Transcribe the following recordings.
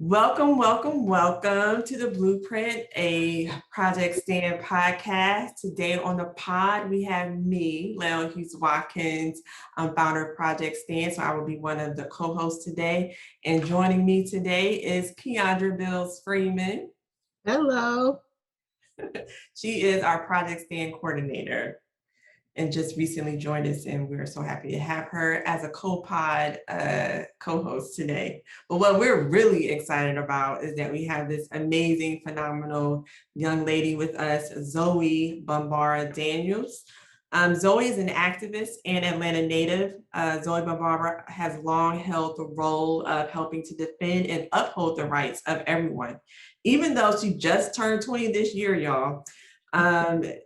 Welcome, welcome, welcome to the Blueprint, a Project Stand podcast. Today on the pod, we have me, Leon Hughes Watkins, founder of Project Stand. So I will be one of the co-hosts today. And joining me today is Keandra Bills Freeman. Hello. She is our Project Stand coordinator and just recently joined us, and we're so happy to have her as a co-pod co-host today. But what we're really excited about is that we have this amazing, phenomenal young lady with us, Zoe Bambara Daniels. Zoe is an activist and Atlanta native. Zoe Bambara has long held the role of helping to defend and uphold the rights of everyone, even though she just turned 20 this year, y'all.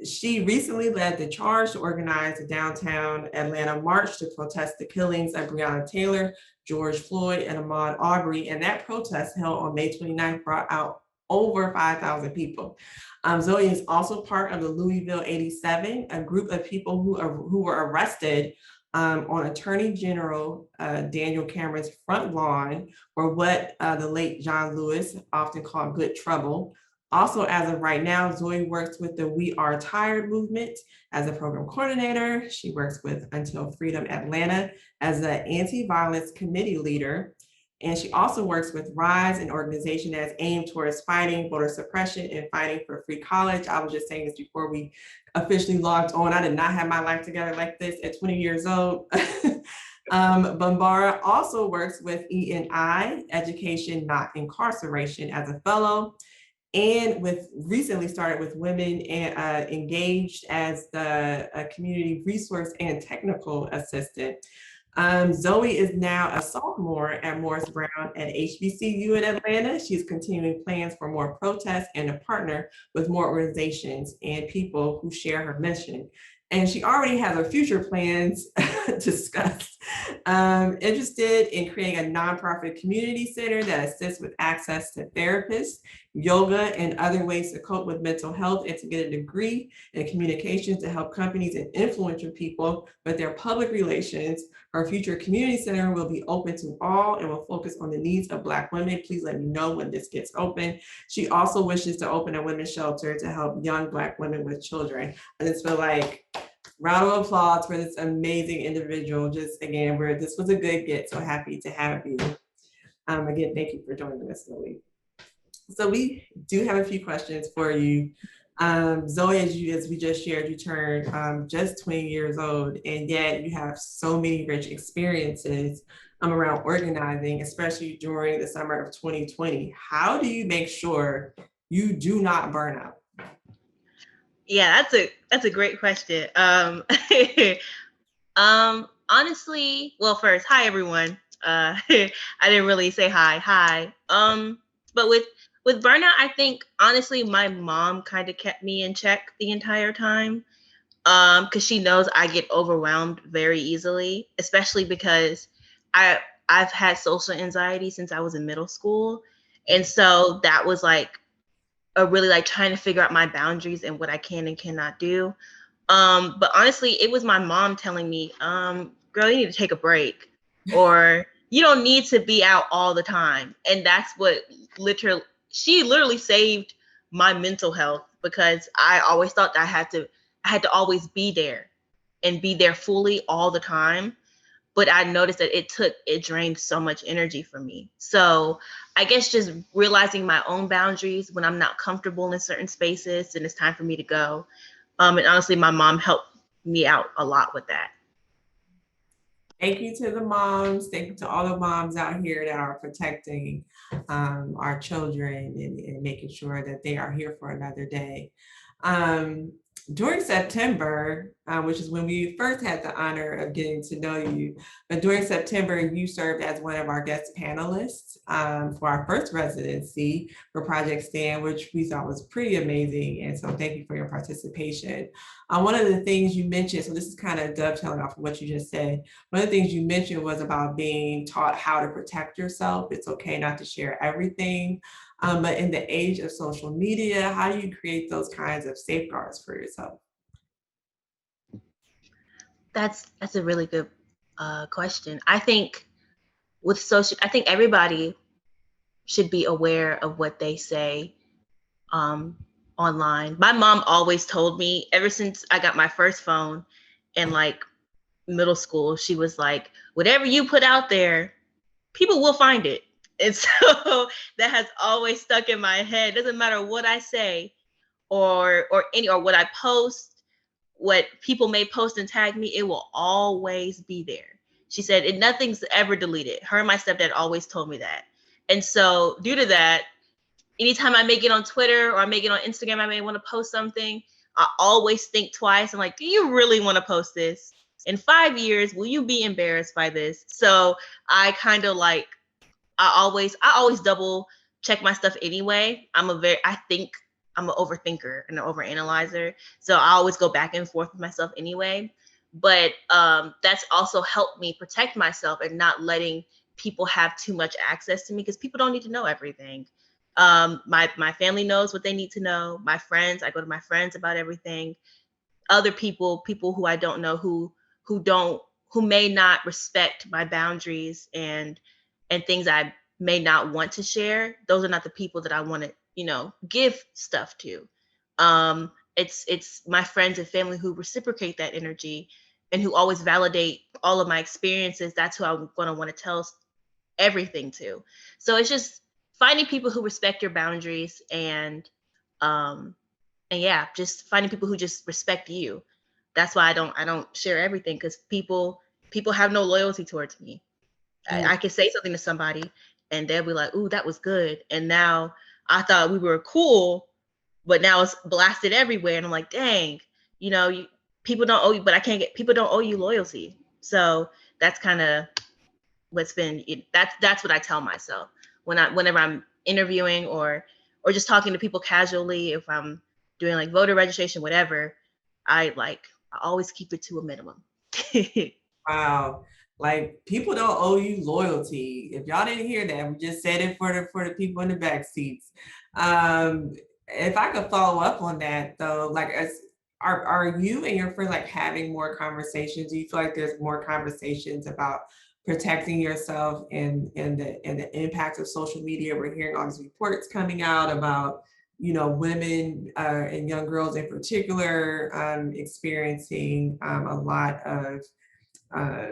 She recently led the charge to organize a downtown Atlanta march to protest the killings of Breonna Taylor, George Floyd, and Ahmaud Arbery. And that protest held on May 29th brought out over 5,000 people. Zoe is also part of the Louisville 87, a group of people who were arrested on Attorney General Daniel Cameron's front lawn for what the late John Lewis often called good trouble. Also, as of right now, Zoe works with the We Are Tired movement as a program coordinator. She works with Until Freedom Atlanta as the anti-violence committee leader. And she also works with RISE, an organization that's aimed towards fighting voter suppression and fighting for free college. I was just saying this before we officially logged on. I did not have my life together like this at 20 years old. Bambara also works with ENI, Education Not Incarceration, as a fellow, and recently started with Women Engaged as the community resource and technical assistant. Zoe is now a sophomore at Morris Brown at HBCU in Atlanta. She's continuing plans for more protests and to partner with more organizations and people who share her mission. And she already has her future plans discussed. Interested in creating a nonprofit community center that assists with access to therapists, yoga, and other ways to cope with mental health, and to get a degree in communications to help companies and influential people with their public relations. Our future community center will be open to all and will focus on the needs of Black women. Please let me know when this gets open. She also wishes to open a women's shelter to help young Black women with children. I just feel like round of applause for this amazing individual. Just again, this was a good get. So happy to have you. Again, thank you for joining us, Zoe. So we do have a few questions for you. Zoe, as we just shared, you turned just 20 years old, and yet you have so many rich experiences around organizing, especially during the summer of 2020. How do you make sure you do not burn out? Yeah, that's a great question. Honestly, well, first, hi everyone. I didn't really say hi. But with burnout, I think honestly, my mom kind of kept me in check the entire time. Because she knows I get overwhelmed very easily, especially because I've had social anxiety since I was in middle school, and so that was like a really like trying to figure out my boundaries and what I can and cannot do. But honestly, it was my mom telling me, girl, you need to take a break, or you don't need to be out all the time. And that's what she literally saved my mental health, because I always thought that I had to always be there and be there fully all the time. But I noticed that it drained so much energy from me. So I guess just realizing my own boundaries when I'm not comfortable in certain spaces and it's time for me to go. And honestly, my mom helped me out a lot with that. Thank you to the moms. Thank you to all the moms out here that are protecting our children and making sure that they are here for another day. During September, which is when we first had the honor of getting to know you, but during September, you served as one of our guest panelists for our first residency for Project Stand, which we thought was pretty amazing. And so thank you for your participation. One of the things you mentioned, so this is kind of dovetailing off of what you just said, one of the things you mentioned was about being taught how to protect yourself. It's okay not to share everything. But in the age of social media, how do you create those kinds of safeguards for yourself? That's a really good question. I think everybody should be aware of what they say online. My mom always told me, ever since I got my first phone in like middle school, she was like, whatever you put out there, people will find it. And so that has always stuck in my head. Doesn't matter what I say or what I post, what people may post and tag me, it will always be there. She said, and nothing's ever deleted. Her and my stepdad always told me that. And so due to that, anytime I may get on Twitter or I may get on Instagram, I may want to post something, I always think twice. I'm like, do you really want to post this? In 5 years, will you be embarrassed by this? So I kind of like, I always double check my stuff anyway. I think I'm an overthinker and an overanalyzer. So I always go back and forth with myself anyway. But that's also helped me protect myself and not letting people have too much access to me, because people don't need to know everything. My family knows what they need to know. My friends, I go to my friends about everything. Other people who I don't know, who don't who may not respect my boundaries and things I may not want to share, those are not the people that I want to, give stuff to. It's my friends and family who reciprocate that energy and who always validate all of my experiences. That's who I'm going to want to tell everything to. So it's just finding people who respect your boundaries um and yeah, just finding people who just respect you. That's why I don't share everything, because people have no loyalty towards me. I can say something to somebody and they'll be like, "Ooh, that was good," and now I thought we were cool, but now it's blasted everywhere, and I'm like, "Dang, people don't owe you," but I can't get people don't owe you loyalty. So that's kind of that's what I tell myself whenever I'm interviewing or just talking to people casually. If I'm doing like voter registration, whatever, I always keep it to a minimum. Wow. Like, people don't owe you loyalty. If y'all didn't hear that, we just said it for the people in the back seats. Um, if I could follow up on that though, like, are you and your friends like having more conversations? Do you feel like there's more conversations about protecting yourself and the impact of social media? We're hearing all these reports coming out about, women and young girls in particular experiencing a lot of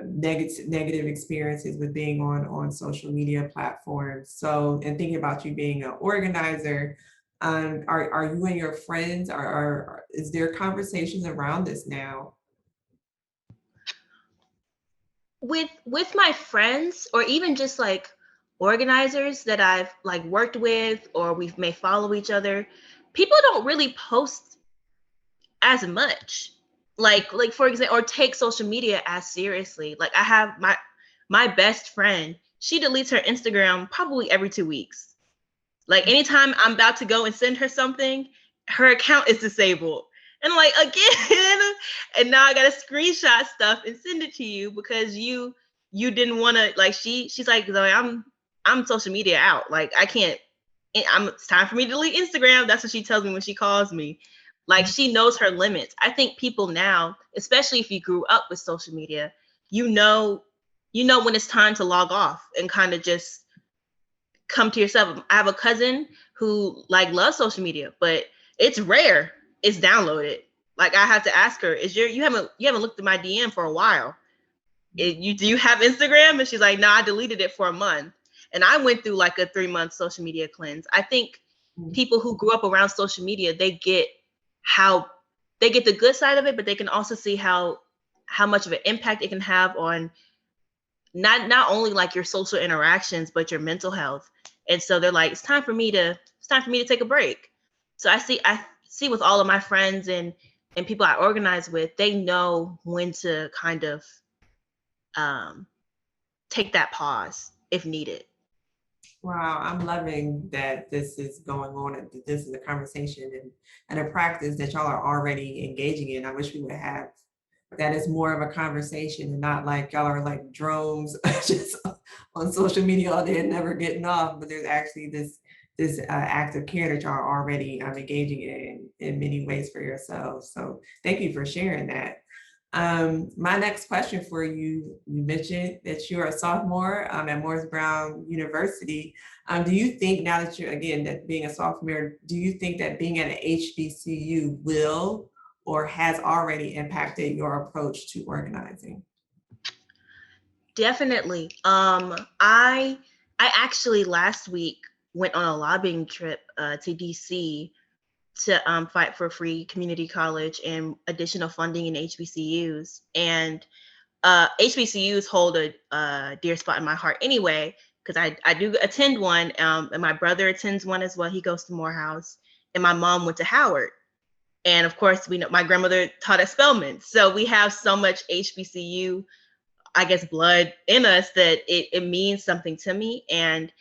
negative experiences with being on social media platforms. So, and thinking about you being an organizer, are you and your friends is there conversations around this now? With my friends, or even just like organizers that I've like worked with, or we may follow each other, people don't really post as much, like for example, or take social media as seriously. Like I have my best friend, she deletes her Instagram probably every 2 weeks. Like anytime I'm about to go and send her something, her account is disabled. And like again, and now I gotta screenshot stuff and send it to you because you didn't want to, like, she's like, Zoe, I'm social media out. Like I can't. It's time for me to delete Instagram. That's what she tells me when she calls me. Like she knows her limits. I think people now, especially if you grew up with social media, you know, when it's time to log off and kind of just come to yourself. I have a cousin who like loves social media, but it's rare it's downloaded. Like I have to ask her, you haven't looked at my DM for a while. Do you have Instagram? And she's like, no, I deleted it for a month. And I went through like a 3-month social media cleanse. I think people who grew up around social media, how they get the good side of it, but they can also see how much of an impact it can have on not only like your social interactions, but your mental health. And so they're like, it's time for me to take a break. So I see with all of my friends and people I organize with, they know when to kind of um, take that pause if needed. Wow, I'm loving that this is going on and that this is a conversation and a practice that y'all are already engaging in. I wish we would have that is more of a conversation and not like y'all are like drones just on social media all day and never getting off. But there's actually this act of care that y'all are already engaging in many ways for yourselves. So thank you for sharing that. My next question for you, you mentioned that you're a sophomore at Morris Brown University. Do you think now that you're, again, that being a sophomore, do you think that being at an HBCU will or has already impacted your approach to organizing? Definitely. I actually last week went on a lobbying trip to DC to fight for free community college and additional funding in HBCUs. And HBCUs hold a dear spot in my heart anyway, because I do attend one, and my brother attends one as well. He goes to Morehouse, and my mom went to Howard. And of course, we know my grandmother taught at Spelman. So we have so much HBCU, I guess, blood in us that it means something to me. And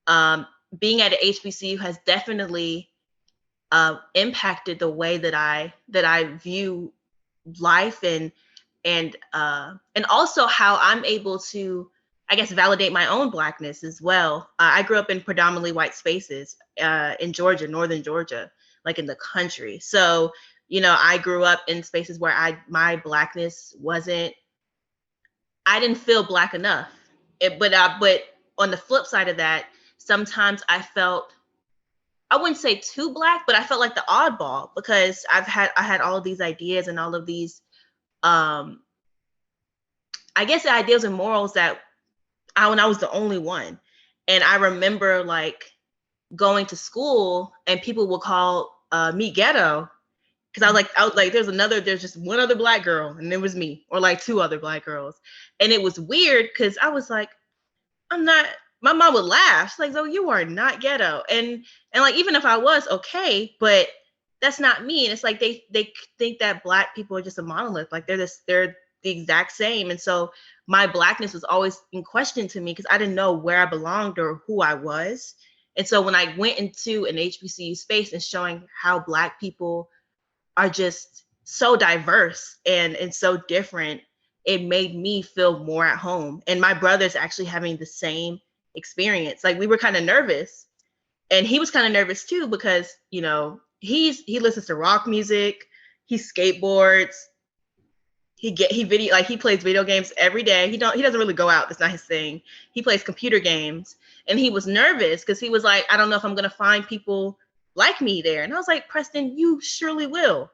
um, being at an HBCU has definitely impacted the way that I view life, and also how I'm able to, I guess, validate my own Blackness as well. I grew up in predominantly white spaces in Georgia, northern Georgia, like in the country. So, I grew up in spaces where my Blackness wasn't, I didn't feel Black enough. But on the flip side of that, sometimes I wouldn't say too Black, but I felt like the oddball because I had all of these ideas and all of these um I guess the ideals and morals that when I was the only one. And I remember like going to school and people would call me ghetto because I was like, there's just one other Black girl and it was me, or like two other Black girls. And it was weird because I was like, I'm not, my mom would laugh. She's like, "Oh, you are not ghetto." And like, even if I was, okay, but that's not me. And it's like they think that Black people are just a monolith. Like they're the exact same. And so my Blackness was always in question to me because I didn't know where I belonged or who I was. And so when I went into an HBCU space and showing how Black people are just so diverse and so different, it made me feel more at home. And my brother's actually having the same experience. Like, we were kind of nervous, and he was kind of nervous too because he listens to rock music, he skateboards, he plays video games every day. He doesn't really go out. That's not his thing. He plays computer games, and he was nervous because he was like, I don't know if I'm gonna find people like me there. And I was like, Preston, you surely will.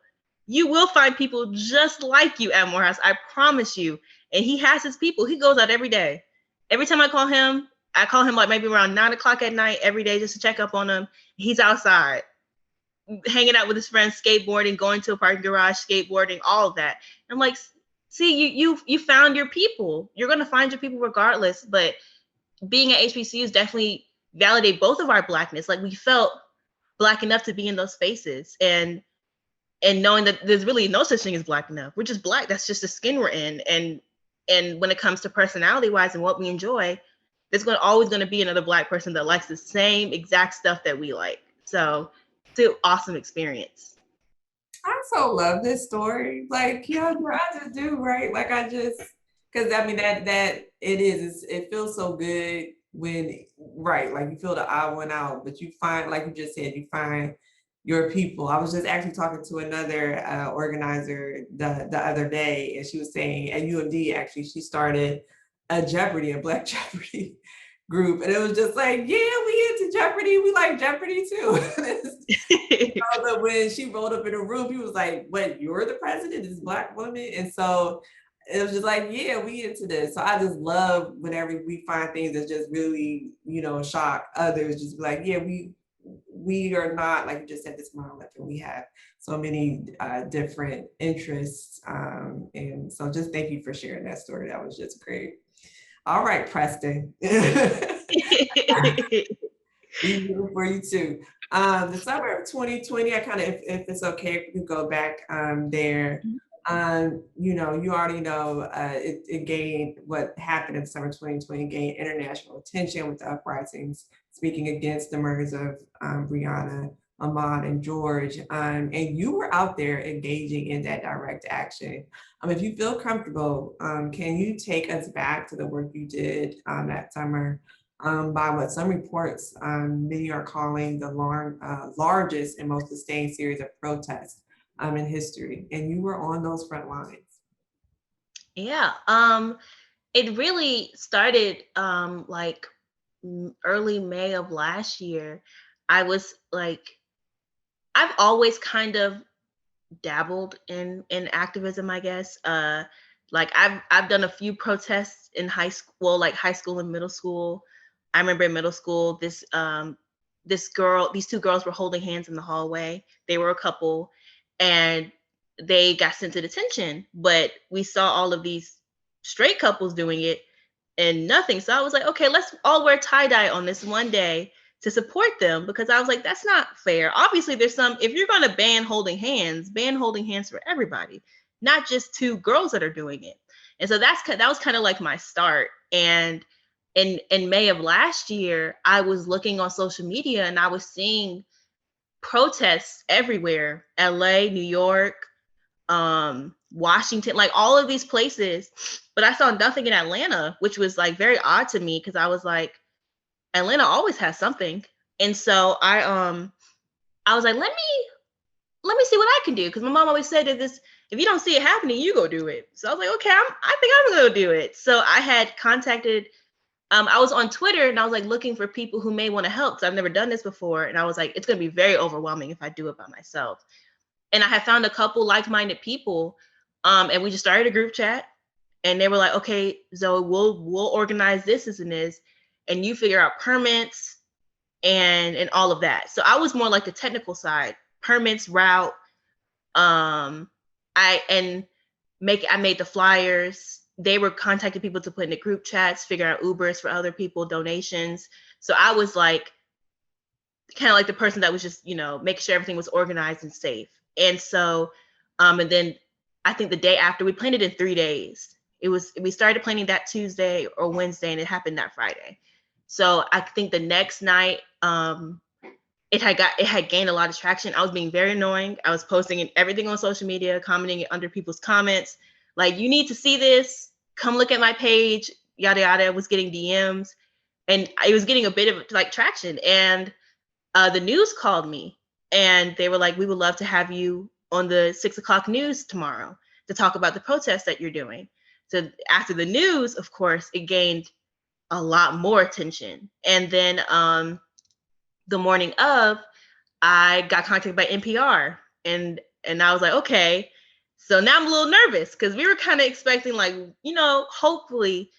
You will find people just like you at Morehouse. I promise you. And he has his people. He goes out every day. Every time I call him like maybe around 9 o'clock at night every day just to check up on him. He's outside hanging out with his friends, skateboarding, going to a parking garage, skateboarding, all of that. I'm like, see, you found your people. You're gonna find your people regardless. But being at HBCUs definitely validate both of our Blackness. Like, we felt Black enough to be in those spaces, and knowing that there's really no such thing as Black enough. We're just Black. That's just the skin we're in. And when it comes to personality wise and what we enjoy, there's always going to be another Black person that likes the same exact stuff that we like. So it's an awesome experience. I so love this story. Like, yeah, I just do, right? Like, because I mean, that it feels so good when, right, like you feel the odd one out, but you find, like you just said, you find your people. I was just actually talking to another organizer the other day, and she was saying at UMD, actually, she started a Black Jeopardy group. And it was just like, yeah, we into Jeopardy. We like Jeopardy too. But when she rolled up in a room, he was like, "What? You're the president? This Black woman?" And so it was just like, "Yeah, we into this." So I just love whenever we find things that just really, shock others. Just be like, "Yeah, we are not, like you just said, this monolith, and we have so many different interests." And so just thank you for sharing that story. That was just great. All right, Preston. For you too. The summer of 2020, I kind of, if it's okay, if we could go back there. You already know it gained, what happened in summer 2020 gained international attention with the uprisings speaking against the murders of Breonna, Ahmaud, and George. And you were out there engaging in that direct action. If you feel comfortable, can you take us back to the work you did that summer? By what some reports, many are calling the largest and most sustained series of protests in history. And you were on those front lines. Yeah. It really started like early May of last year. I was like, I've always kind of dabbled in activism, I guess. Like I've done a few protests in high school, well, like high school and middle school. I remember in middle school, these two girls were holding hands in the hallway. They were a couple, and they got sent to detention. But we saw all of these straight couples doing it, and nothing. So I was like, okay, let's all wear tie dye on this one day to support them, because I was like, that's not fair. Obviously, there's some, if you're going to ban holding hands for everybody, not just two girls that are doing it. And so that was kind of like my start. And in May of last year, I was looking on social media and I was seeing protests everywhere, LA, New York, Washington, like all of these places. But I saw nothing in Atlanta, which was like very odd to me, because I was like, Atlanta always has something. And so I was like, let me see what I can do, because my mom always said that this, if you don't see it happening, you go do it. So I was like, okay, I think I'm gonna go do it. So I had contacted, I was on Twitter and I was like looking for people who may want to help, because I've never done this before, and I was like, it's gonna be very overwhelming if I do it by myself. And I had found a couple like-minded people, and we just started a group chat, and they were like, okay, Zoe, we'll organize this and this, and you figure out permits and all of that. So I was more like the technical side, permits, route. I made the flyers. They were contacting people to put in the group chats, figure out Ubers for other people, donations. So I was like kind of like the person that was just, making sure everything was organized and safe. And so, and then I think the day after, we planned it in 3 days. We started planning that Tuesday or Wednesday, and it happened that Friday. So I think the next night, it had gained a lot of traction. I was being very annoying. I was posting everything on social media, commenting it under people's comments, like, you need to see this. Come look at my page. Yada yada. I was getting DMs, and it was getting a bit of like traction. And the news called me, and they were like, we would love to have you on the 6 o'clock news tomorrow to talk about the protests that you're doing. So after the news, of course, it gained a lot more attention. And then the morning of, I got contacted by NPR, and I was like, okay. So now I'm a little nervous, because we were kind of expecting, like, hopefully,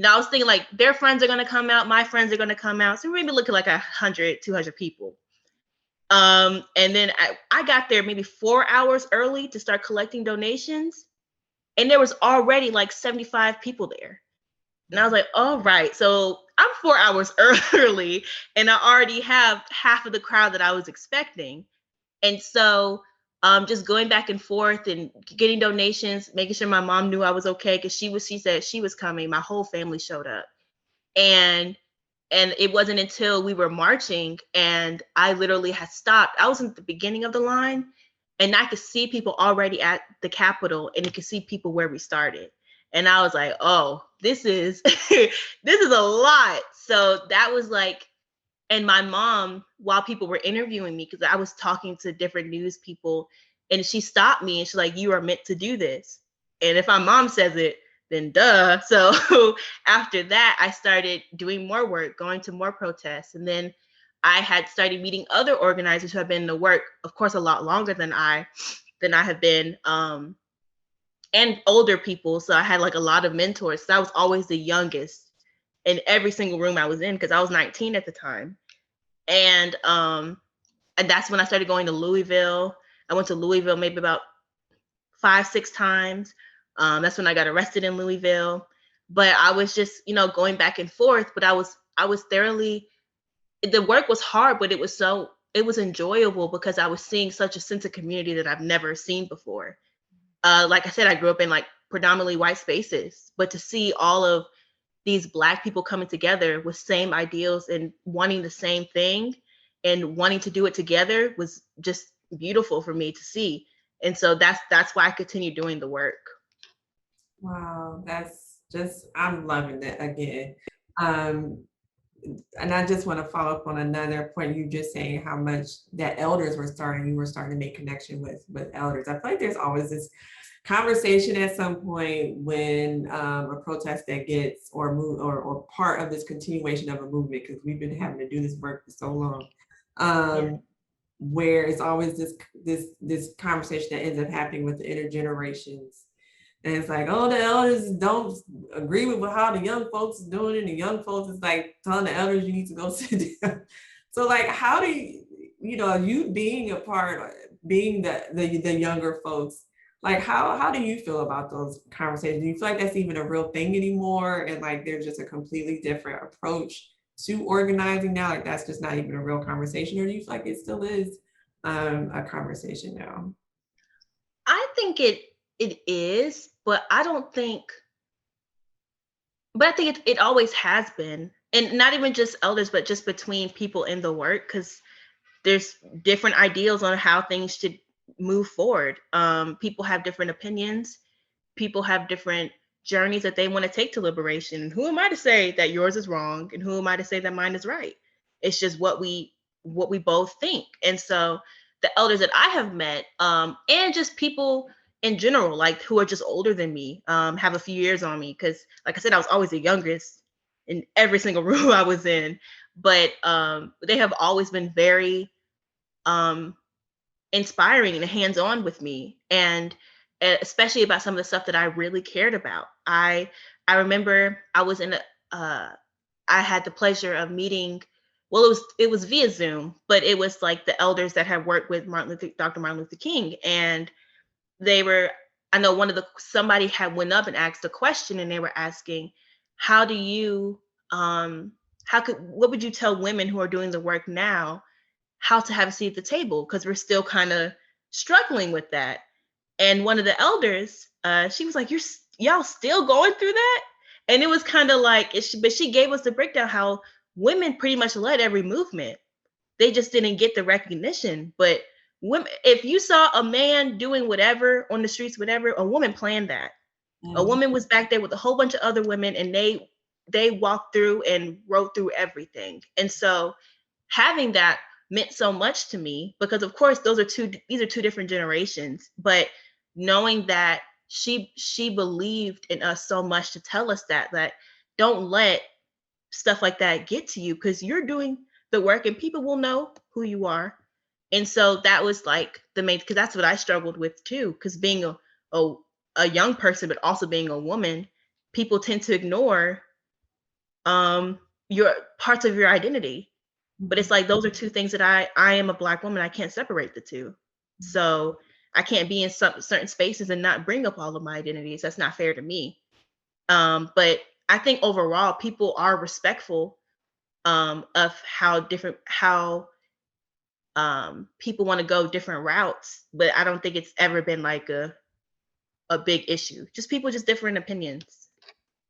I was thinking like their friends are gonna come out, my friends are gonna come out, so we're maybe looking like 100, 200 people. And then I got there maybe 4 hours early to start collecting donations, and there was already like 75 people there. And I was like, all right, so I'm 4 hours early, and I already have half of the crowd that I was expecting. And so just going back and forth and getting donations, making sure my mom knew I was okay, because she said she was coming. My whole family showed up. And it wasn't until we were marching and I literally had stopped. I was in the beginning of the line, and I could see people already at the Capitol, and you could see people where we started. And I was like, oh, this is this is a lot. So that was like, and my mom, while people were interviewing me, because I was talking to different news people, and she stopped me and she's like, you are meant to do this. And if my mom says it, then duh. So after that, I started doing more work, going to more protests. And then I had started meeting other organizers who have been in the work, of course, a lot longer than I have been, and older people. So I had like a lot of mentors. So I was always the youngest in every single room I was in, because I was 19 at the time. And that's when I started going to Louisville. I went to Louisville maybe about 5-6 times. That's when I got arrested in Louisville. But I was just, going back and forth. But I was thoroughly, the work was hard, but it was enjoyable, because I was seeing such a sense of community that I've never seen before. Like I said, I grew up in like predominantly white spaces, but to see all of these Black people coming together with same ideals and wanting the same thing and wanting to do it together was just beautiful for me to see. And so that's why I continue doing the work. Wow, that's just, I'm loving it again. Um, and I just want to follow up on another point you just saying how much that elders were starting, you were starting to make connection with elders. I feel like there's always this conversation at some point when a protest that gets or move or part of this continuation of a movement, because we've been having to do this work for so long, Yeah. where it's always this conversation that ends up happening with the intergenerations. And it's like, oh, the elders don't agree with how the young folks are doing it. And the young folks is like telling the elders you need to go sit down. So like, how do you being a part, being the younger folks, like how do you feel about those conversations? Do you feel like that's even a real thing anymore? And like there's just a completely different approach to organizing now? Like that's just not even a real conversation, or do you feel like it still is a conversation now? I think it is, but I think it always has been. And not even just elders, but just between people in the work, because there's different ideals on how things should move forward. People have different opinions. People have different journeys that they want to take to liberation. And who am I to say that yours is wrong? And who am I to say that mine is right? It's just what we both think. And so the elders that I have met, and just people in general, like who are just older than me, have a few years on me. Cause like I said, I was always the youngest in every single room I was in. But they have always been very um inspiring and hands-on with me, and especially about some of the stuff that I really cared about. I remember I was in a I had the pleasure of meeting, well, it was via Zoom, but it was like the elders that had worked with Dr. Martin Luther King. And they were, I know somebody had went up and asked a question, and they were asking, how do you what would you tell women who are doing the work now how to have a seat at the table, because we're still kind of struggling with that. And one of the elders, she was like, y'all still going through that?" And it was kind of like, but she gave us the breakdown how women pretty much led every movement. They just didn't get the recognition. But women, if you saw a man doing whatever on the streets, whatever, a woman planned that. A Mm. woman was back there with a whole bunch of other women, and they walked through and wrote through everything. And so having that meant so much to me, because of course these are two different generations, but knowing that she believed in us so much to tell us that don't let stuff like that get to you, because you're doing the work and people will know who you are. And so that was like the main, because that's what I struggled with too, because being a a young person but also being a woman, people tend to ignore your parts of your identity. But it's like those are two things that I am a Black woman. I can't separate the two. So I can't be in some certain spaces and not bring up all of my identities. That's not fair to me. But I think overall people are respectful of how people want to go different routes. But I don't think it's ever been like a big issue. Just people just different opinions.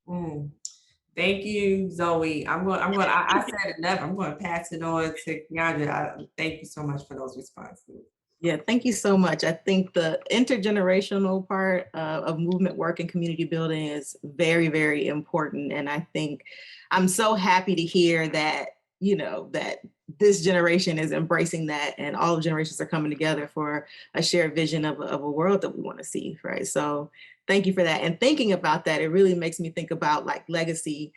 Mm. Thank you, Zoe. I said enough. I'm going to pass it on to Keandra. Thank you so much for those responses. Yeah, thank you so much. I think the intergenerational part of movement work and community building is very, very important. And I think I'm so happy to hear that, that this generation is embracing that, and all generations are coming together for a shared vision of a world that we want to see, right? So thank you for that. And thinking about that, it really makes me think about like legacy.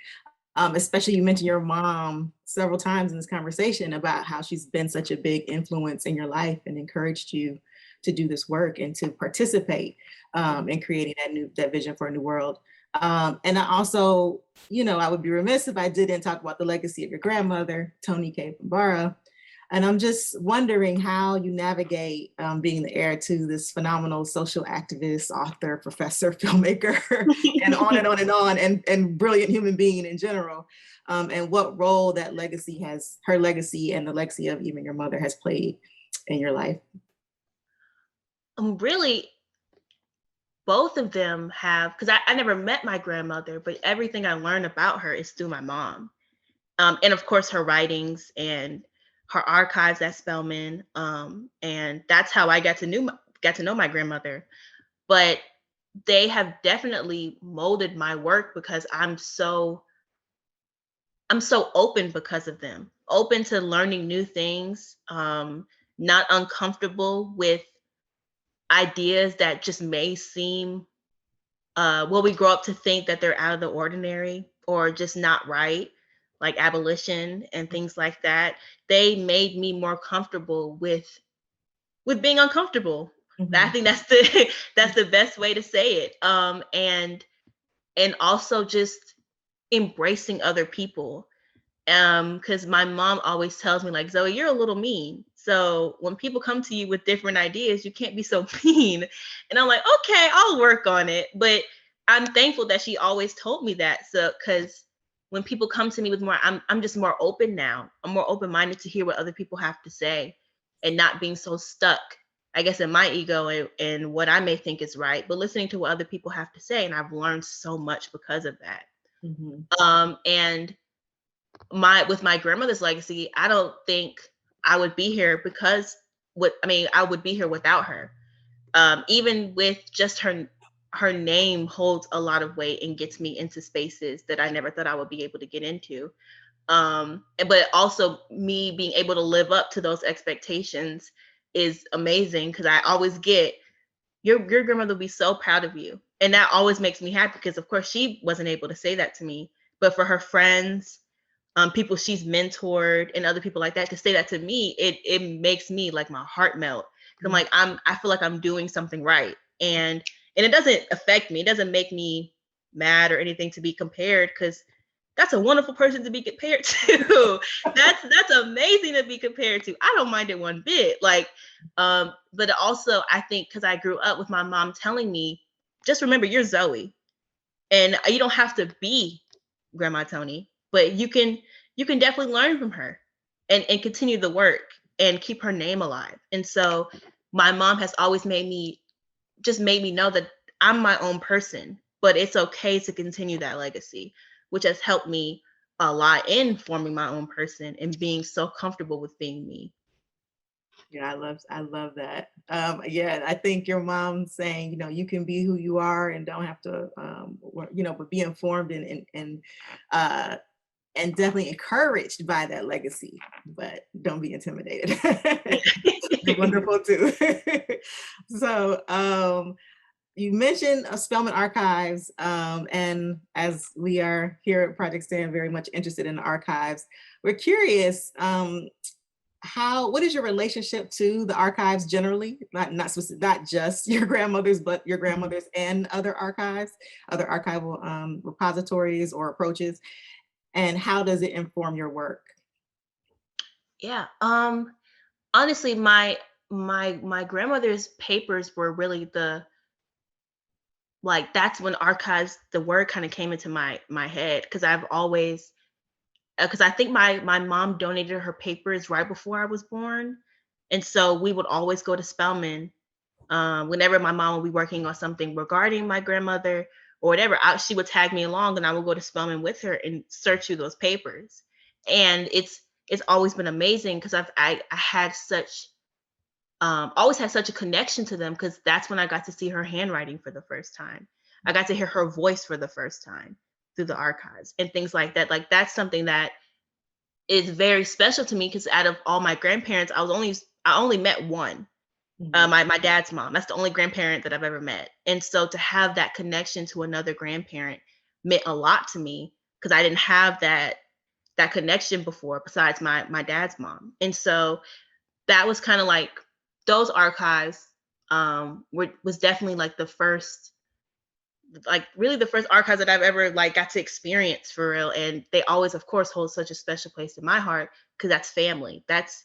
Especially you mentioned your mom several times in this conversation about how she's been such a big influence in your life and encouraged you to do this work and to participate in creating that vision for a new world. And I also, I would be remiss if I didn't talk about the legacy of your grandmother, Toni K. Bambara. And I'm just wondering how you navigate being the heir to this phenomenal social activist, author, professor, filmmaker, and on and on and on, and brilliant human being in general. And what role that her legacy and the legacy of even your mother has played in your life. Really, both of them have, because I never met my grandmother, but everything I learned about her is through my mom. And of course, her writings and her archives at Spelman. And that's how I got to know my grandmother. But they have definitely molded my work, because I'm so open because of them, open to learning new things, not uncomfortable with ideas that just may seem, we grow up to think that they're out of the ordinary or just not right, like abolition and things like that, they made me more comfortable with being uncomfortable. I think that's the that's the best way to say it. And also just embracing other people. Because my mom always tells me, like, Zoe, you're a little mean. So when people come to you with different ideas, you can't be so mean. And I'm like, okay, I'll work on it. But I'm thankful that she always told me that. So because when people come to me with more, I'm just more open now. I'm more open-minded to hear what other people have to say and not being so stuck, I guess, in my ego and what I may think is right, but listening to what other people have to say. And I've learned so much because of that. And with my grandmother's legacy, I don't think I would be here I would be here without her. Even with just her name holds a lot of weight and gets me into spaces that I never thought I would be able to get into. But also me being able to live up to those expectations is amazing, because I always get, your grandmother will be so proud of you. And that always makes me happy, because of course she wasn't able to say that to me, but for her friends, people she's mentored and other people like that to say that to me, it makes me, like, my heart melt. I'm like, I feel like I'm doing something right. And it doesn't affect me. It doesn't make me mad or anything to be compared, because that's a wonderful person to be compared to. That's amazing to be compared to. I don't mind it one bit. Like, but also I think because I grew up with my mom telling me, just remember, you're Zoe, and you don't have to be Grandma Tony, but you can definitely learn from her and continue the work and keep her name alive. And so my mom has always made me know that I'm my own person, but it's okay to continue that legacy, which has helped me a lot in forming my own person and being so comfortable with being me. Yeah, I love that. Yeah, I think your mom saying, you can be who you are and don't have to, but be informed and definitely encouraged by that legacy, but don't be intimidated. Wonderful too. So you mentioned Spelman Archives, and as we are here at Project Stand very much interested in the archives, we're curious, what is your relationship to the archives generally? Not just your grandmother's, but your grandmother's and other archives, other archival repositories or approaches, and how does it inform your work? Yeah. Honestly, my grandmother's papers were really that's when archives, the word kind of came into my head, because I've always, because I think my mom donated her papers right before I was born. And so we would always go to Spelman whenever my mom would be working on something regarding my grandmother or whatever. She would tag me along, and I would go to Spelman with her and search through those papers. And it's always been amazing, because I had such always had such a connection to them, because that's when I got to see her handwriting for the first time. I got to hear her voice for the first time through the archives and things like that. Like, that's something that is very special to me, because out of all my grandparents, I only met one. My dad's mom. That's the only grandparent that I've ever met. And so to have that connection to another grandparent meant a lot to me, because I didn't have that connection before, besides my dad's mom. And so that was kind of like, those archives was definitely like the first, really the first archives that I've ever got to experience for real. And they always, of course, hold such a special place in my heart, because that's family. That's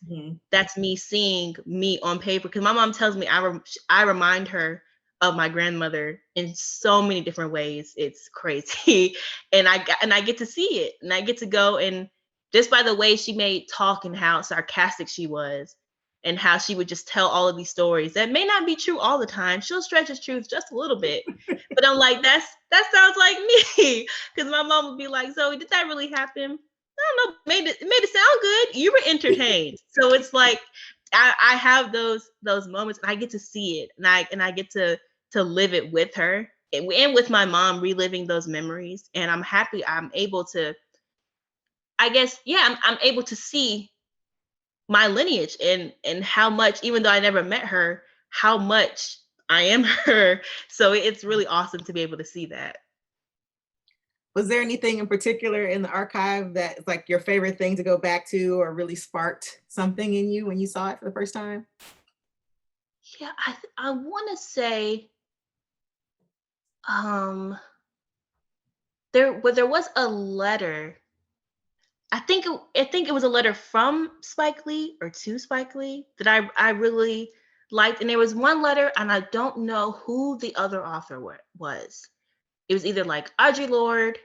me seeing me on paper. Because my mom tells me I remind her of my grandmother in so many different ways. It's crazy. And I get to see it, and I get to go, and just by the way she made talk and how sarcastic she was, and how she would just tell all of these stories that may not be true all the time. She'll stretch the truth just a little bit. But I'm like, that sounds like me. Because my mom would be like, Zoe, did that really happen? I don't know, made it sound good. You were entertained. So it's like, I have those moments, and I get to see it, and I get to live it with her, and with my mom, reliving those memories. And I'm happy I'm able to, I guess, yeah, I'm able to see my lineage and how much, even though I never met her, how much I am her. So it's really awesome to be able to see that. Was there anything in particular in the archive that is like your favorite thing to go back to or really sparked something in you when you saw it for the first time? Yeah, I want to say there was a letter. I think it was a letter from Spike Lee or to Spike Lee that I really liked, and there was one letter, and I don't know who the other author was. It was either like Audre Lorde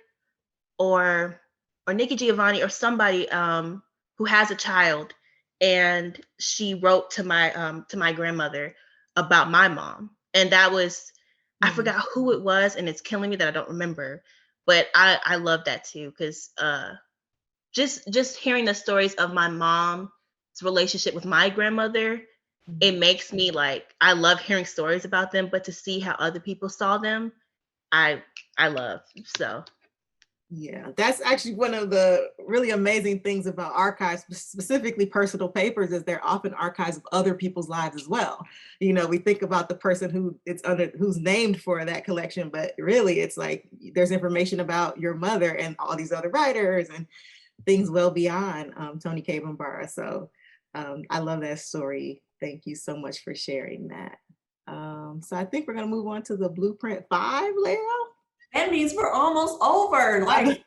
or Nikki Giovanni or somebody who has a child, and she wrote to my grandmother about my mom, and that was I forgot who it was, and it's killing me that I don't remember, but I love that too because just hearing the stories of my mom's relationship with my grandmother, it makes me like I love hearing stories about them, but to see how other people saw them, I love so. Yeah, that's actually one of the really amazing things about archives, specifically personal papers, is they're often archives of other people's lives as well. You know, we think about the person who's named for that collection, but really it's like there's information about your mother and all these other writers and things well beyond Toni Cade Bambara. So I love that story. Thank you so much for sharing that. So I think we're gonna move on to the Blueprint 5, Leo. That means we're almost over. Like,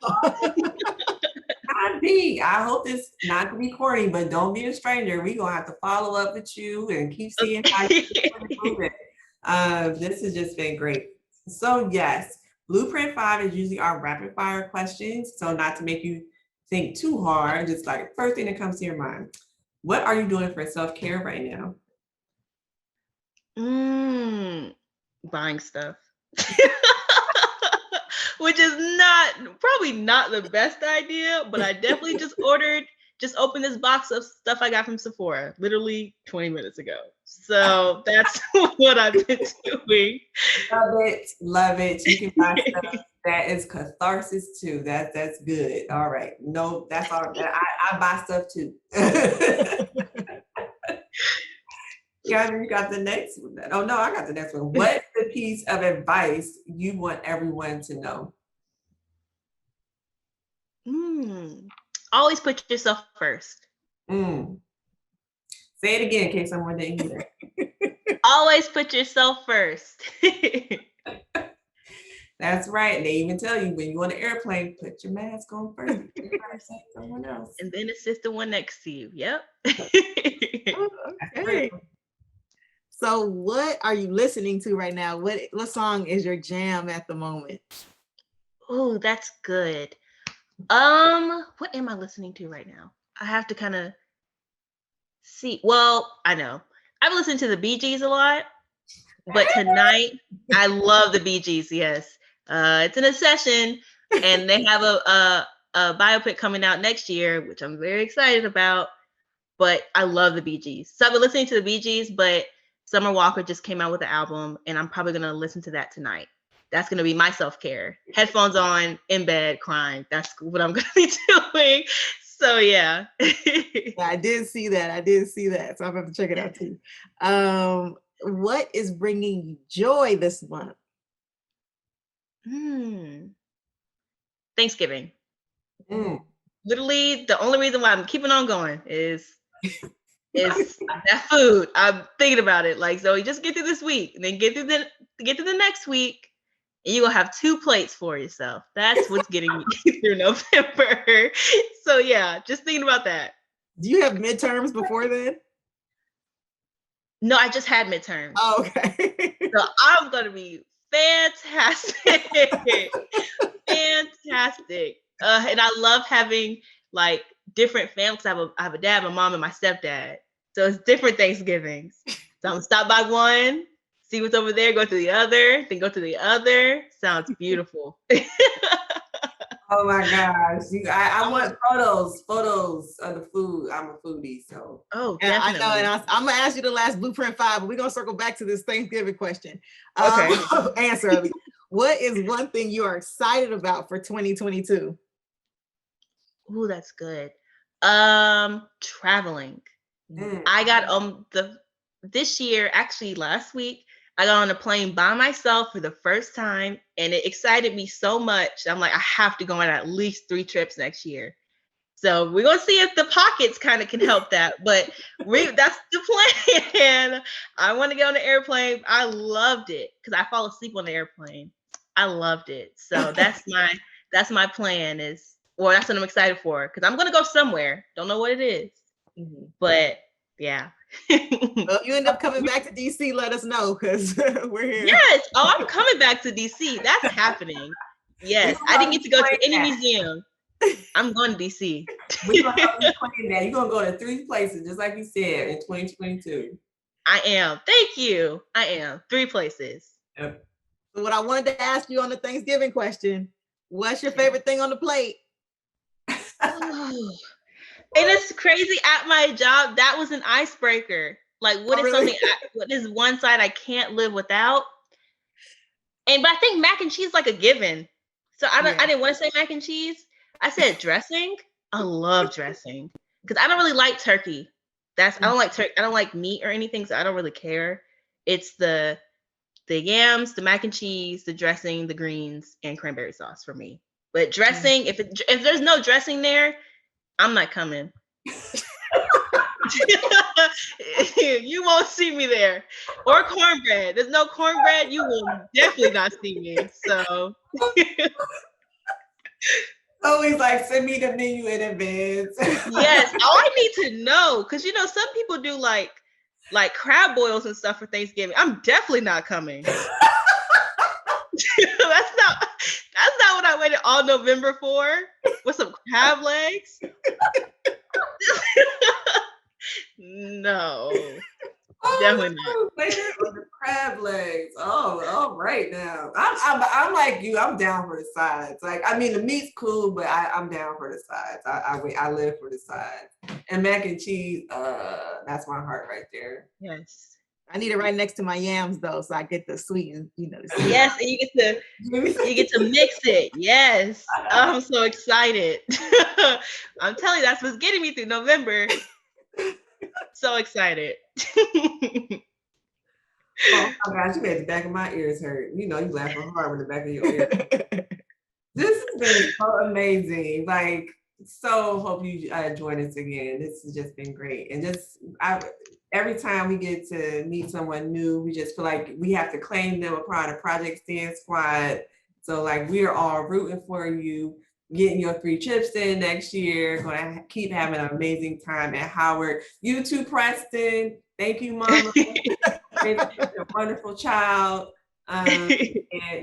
I hope this not to be corny, but don't be a stranger. We're gonna have to follow up with you and keep seeing how you're moving. This has just been great. So yes, Blueprint 5 is usually our rapid fire questions. So not to make you think too hard, just like first thing that comes to your mind. What are you doing for self-care right now? Buying stuff. Which is probably not the best idea, but I definitely just opened this box of stuff I got from Sephora literally 20 minutes ago. So that's what I've been doing. Love it. You can buy stuff that is catharsis too. That's good. All right. No, that's all. I buy stuff too. Yeah, you got the next one. Oh no, I got the next one. What is the piece of advice you want everyone to know? Always put yourself first. Say it again in case someone didn't hear. Always put yourself first. That's right. They even tell you when you're on an airplane, put your mask on first. Someone else. And then assist the one next to you. Yep. Okay. So what are you listening to right now? What song is your jam at the moment? Oh, that's good. What am I listening to right now? I have to kind of see. Well, I know. I've listened to the Bee Gees a lot, but tonight I love the Bee Gees. Yes. It's in a session, and they have a biopic coming out next year, which I'm very excited about. But I love the Bee Gees. So I've been listening to the Bee Gees, but Summer Walker just came out with an album, and I'm probably gonna listen to that tonight. That's gonna be my self-care. Headphones on, in bed, crying. That's what I'm gonna be doing. So yeah. I did see that. So I'm going to check it out too. What is bringing you joy this month? Thanksgiving. Literally, the only reason why I'm keeping on going is that food. I'm thinking about it. Like, Zoe, just get through this week, and then get through the next week, and you're gonna have 2 plates for yourself. That's what's getting me through November. So yeah, just thinking about that. Do you have midterms before then? No, I just had midterms. Oh, okay. So I'm gonna be fantastic. Fantastic. And I love having like different families. I have a dad, my mom, and my stepdad. So it's different Thanksgivings. So I'm gonna stop by one, see what's over there, go to the other, then go to the other. Sounds beautiful. Oh my gosh. I want photos of the food. I'm a foodie, so. Oh, definitely. I know, and I'm gonna ask you the last Blueprint 5, but we're gonna circle back to this Thanksgiving question. Okay. Answer. What is one thing you are excited about for 2022? Oh, that's good. Traveling. I got this year, actually last week, I got on a plane by myself for the first time, and it excited me so much. I'm like, I have to go on at least 3 trips next year. So we're gonna see if the pockets kind of can help that. But that's the plan. I want to get on the airplane. I loved it because I fall asleep on the airplane. I loved it. So that's my plan is, well, that's what I'm excited for because I'm gonna go somewhere. Don't know what it is, but yeah. Well, if you end up coming back to DC, let us know because we're here. Yes. Oh, I'm coming back to DC. That's happening. Yes. I didn't get to go to any museum. I'm going to DC. We're going to help you plan that. You're going to go to 3 places, just like you said, in 2022. I am. Thank you. I am. 3 places. Yep. So what I wanted to ask you on the Thanksgiving question, what's your favorite thing on the plate? Oh. And it's crazy, at my job, that was an icebreaker. Like, what is one side I can't live without? But I think mac and cheese is like a given. So I didn't want to say mac and cheese. I said dressing. I love dressing because I don't really like turkey. I don't like turkey. I don't like meat or anything, so I don't really care. It's the yams, the mac and cheese, the dressing, the greens, and cranberry sauce for me. But dressing, if there's no dressing there, I'm not coming. You won't see me there. Or cornbread. There's no cornbread, you will definitely not see me. So always like send me the menu in advance. Yes, I need to know because some people do like crab boils and stuff for Thanksgiving. I'm definitely not coming. That's not what I waited all November for with some crab legs. No. Definitely not. The crab legs. Oh, all right now. I'm like you. I'm down for the sides. Like, I mean, the meat's cool, but I'm down for the sides. I live for the sides. And mac and cheese. That's my heart right there. Yes. I need it right next to my yams though, so I get the sweet. Yes, and you get to mix it. Yes, I'm so excited. I'm telling you, that's what's getting me through November. So excited. Oh my gosh, you made the back of my ears hurt. You laughing hard with the back of your ears. This has been so amazing. Like, so hope you join us again. This has just been great. And every time we get to meet someone new, we just feel like we have to claim them a part of Project Stand Squad. So like, we are all rooting for you, getting your 3 trips in next year, going to keep having an amazing time at Howard. You too, Preston. Thank you, Mama. A wonderful child. And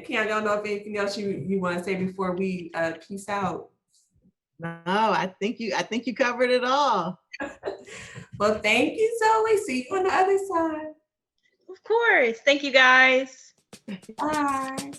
Kim, I don't know if anything else you want to say before we peace out. No, I think you covered it all. Well, thank you, Zoe. See you on the other side. Of course. Thank you, guys. Bye.